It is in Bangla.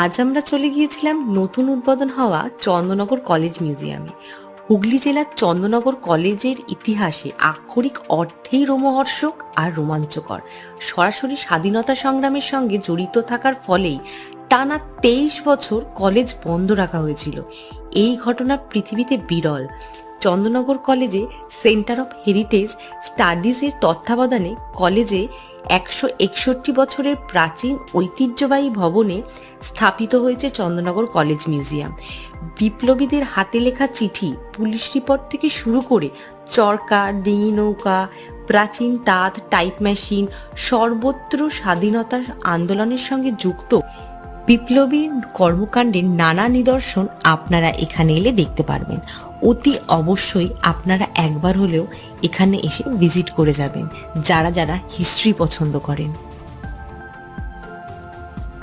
আজ আমরা চলে গিয়েছিলাম নতুন উদ্বোধন হওয়া চন্দননগর কলেজ মিউজিয়ামে। হুগলি জেলার চন্দননগর কলেজের ইতিহাসে আক্ষরিক অর্থেই রোমহর্ষক আর রোমাঞ্চকর। সরাসরি স্বাধীনতা সংগ্রামের সঙ্গে জড়িত থাকার ফলেই টানা 23 বছর কলেজ বন্ধ রাখা হয়েছিল। এই ঘটনা পৃথিবীতে বিরল। চন্দননগর কলেজে সেন্টার অফ হেরিটেজ স্টাডিজের তত্ত্বাবধানে কলেজে 161 বছরের প্রাচীন ঐতিহ্যবাহী ভবনে স্থাপিত হয়েছে চন্দননগর কলেজ মিউজিয়াম। বিপ্লবীদের হাতে লেখা চিঠি, পুলিশ রিপোর্ট থেকে শুরু করে চরকা, ডিঙি নৌকা, প্রাচীন তাঁত, টাইপ মেশিন, সর্বত্র স্বাধীনতার আন্দোলনের সঙ্গে যুক্ত বিপ্লবী কর্মকাণ্ডের নানা নিদর্শন আপনারা এখানে এলে দেখতে পারবেন। অতি অবশ্যই আপনারা একবার হলেও এখানে এসে ভিজিট করে যাবেন, যারা যারা হিস্ট্রি পছন্দ করেন।